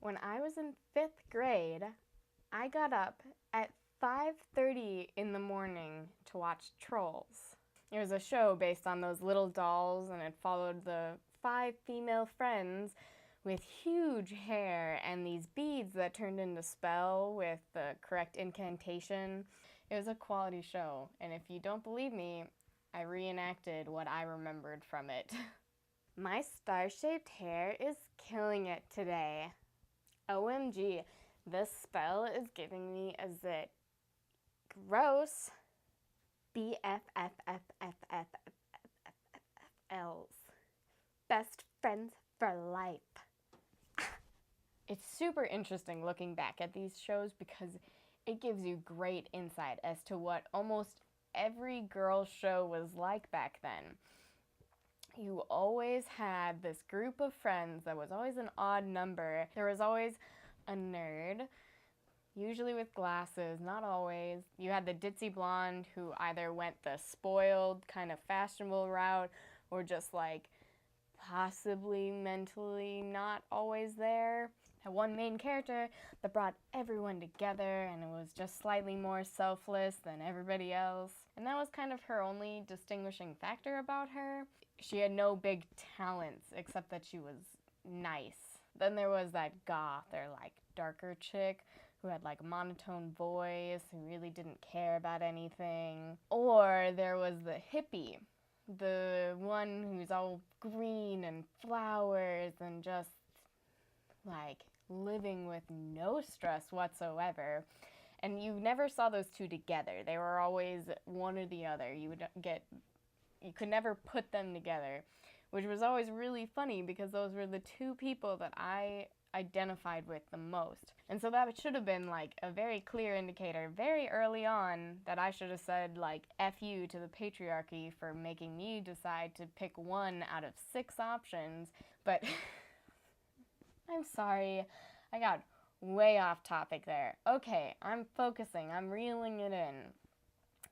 When I was in 5th grade, I got up at 5:30 in the morning to watch Trolls. It was a show based on those little dolls, and it followed the 5 female friends with huge hair and these beads that turned into spell with the correct incantation. It was a quality show, and if you don't believe me, I reenacted what I remembered from it. My star-shaped hair is killing it today. OMG, this spell is giving me a zit. Gross. BFFFFFFFFFs. Best friends for life. It's super interesting looking back at these shows because it gives you great insight as to what almost every girl show was like back then. You always had this group of friends that was always an odd number. There was always a nerd, usually with glasses, not always. You had the ditzy blonde who either went the spoiled, kind of fashionable route or just like possibly mentally not always there. Had one main character that brought everyone together and it was just slightly more selfless than everybody else. And that was kind of her only distinguishing factor about her. She had no big talents except that she was nice. Then there was that goth or like darker chick who had like a monotone voice, who really didn't care about anything. Or there was the hippie, the one who's all green and flowers and just like living with no stress whatsoever. And you never saw those two together. They were always one or the other. You could never put them together, which was always really funny because those were the two people that I identified with the most. And so that should have been like a very clear indicator very early on that I should have said like F you to the patriarchy for making me decide to pick one out of 6 options. But I'm sorry, I got way off topic there. Okay, I'm focusing, I'm reeling it in.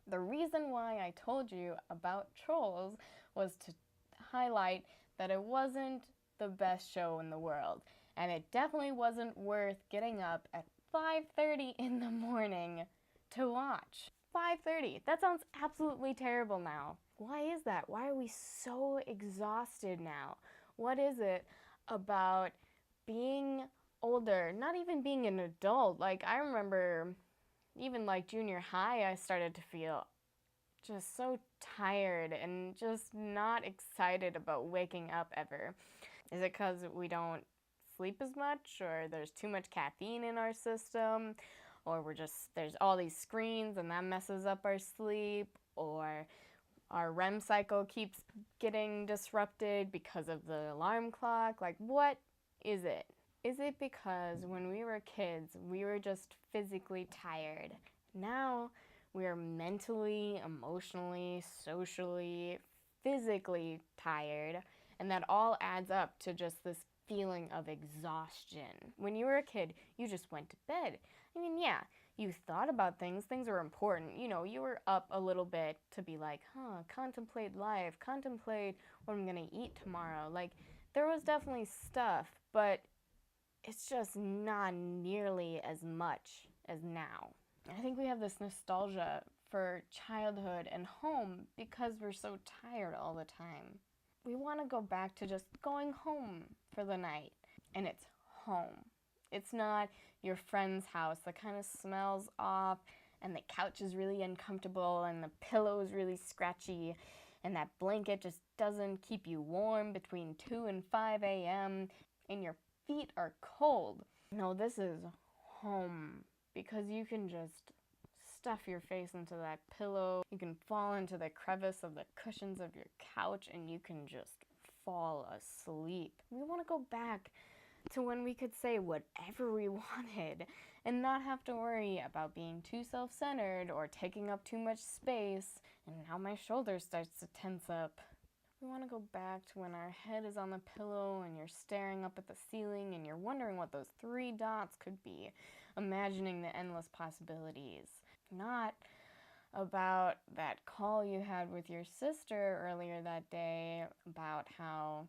The reason why I told you about Trolls was to highlight that it wasn't the best show in the world. And it definitely wasn't worth getting up at 5:30 in the morning to watch. 5:30, that sounds absolutely terrible now. Why is that? Why are we so exhausted now? What is it about being older, not even being an adult? Like I remember even like junior high, I started to feel just so tired and just not excited about waking up ever. Is it because we don't sleep as much, or there's too much caffeine in our system, or there's all these screens and that messes up our sleep, or our REM cycle keeps getting disrupted because of the alarm clock? Like, what is it? Is it because when we were kids, we were just physically tired? Now we are mentally, emotionally, socially, physically tired, and that all adds up to just this feeling of exhaustion. When you were a kid, you just went to bed. I mean, yeah, you thought about things were important. You know, you were up a little bit to be like, contemplate life, contemplate what I'm gonna eat tomorrow. Like, there was definitely stuff, but it's just not nearly as much as now. I think we have this nostalgia for childhood and home because we're so tired all the time. We want to go back to just going home for the night, and it's home. It's not your friend's house that kind of smells off, and the couch is really uncomfortable, and the pillow is really scratchy, and that blanket just doesn't keep you warm between 2 and 5 a.m., and your feet are cold. No, this is home, because you can just stuff your face into that pillow. You can fall into the crevice of the cushions of your couch and you can just fall asleep. We want to go back to when we could say whatever we wanted and not have to worry about being too self-centered or taking up too much space. And now my shoulder starts to tense up. We want to go back to when our head is on the pillow and you're staring up at the ceiling and you're wondering what those 3 dots could be, imagining the endless possibilities. Not about that call you had with your sister earlier that day about how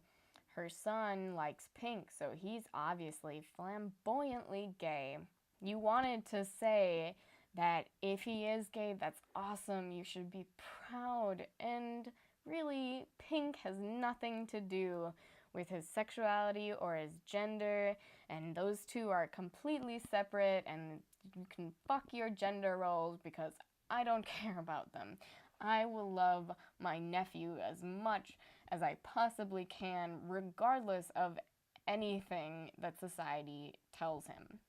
Her son likes pink, so he's obviously flamboyantly gay. You wanted to say that if he is gay, that's awesome, you should be proud. And really, pink has nothing to do with his sexuality or his gender, and those two are completely separate, and you can fuck your gender roles because I don't care about them. I will love my nephew as much as I possibly can, regardless of anything that society tells him.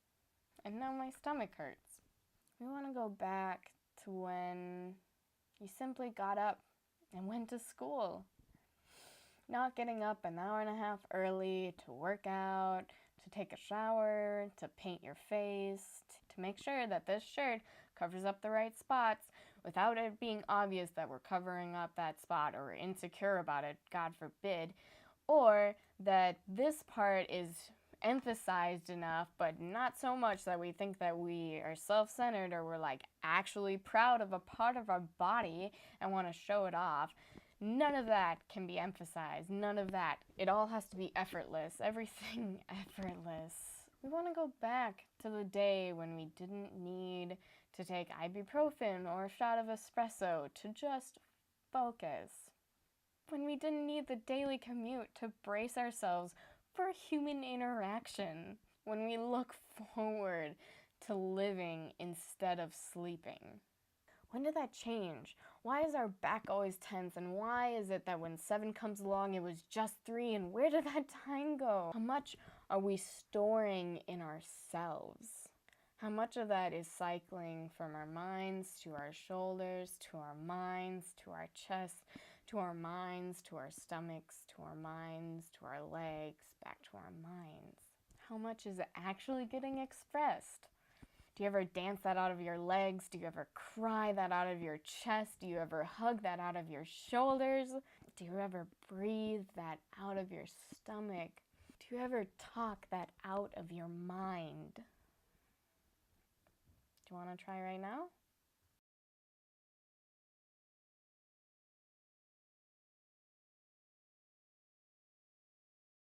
And now my stomach hurts. We want to go back to when you simply got up and went to school. Not getting up an hour and a half early to work out, to take a shower, to paint your face, to make sure that this shirt covers up the right spots without it being obvious that we're covering up that spot or we're insecure about it, God forbid, or that this part is emphasized enough but not so much that we think that we are self-centered or we're like actually proud of a part of our body and want to show it off. None of that can be emphasized. None of that. It all has to be effortless. Everything effortless. We want to go back to the day when we didn't need to take ibuprofen or a shot of espresso to just focus. When we didn't need the daily commute to brace ourselves for human interaction. When we look forward to living instead of sleeping. When did that change? Why is our back always tense, and why is it that when 7 comes along it was just 3, and where did that time go? How much are we storing in ourselves? How much of that is cycling from our minds to our shoulders, to our minds, to our chest, to our minds, to our stomachs, to our minds, to our legs, back to our minds? How much is actually getting expressed? Do you ever dance that out of your legs? Do you ever cry that out of your chest? Do you ever hug that out of your shoulders? Do you ever breathe that out of your stomach? Do you ever talk that out of your mind? Do you want to try right now?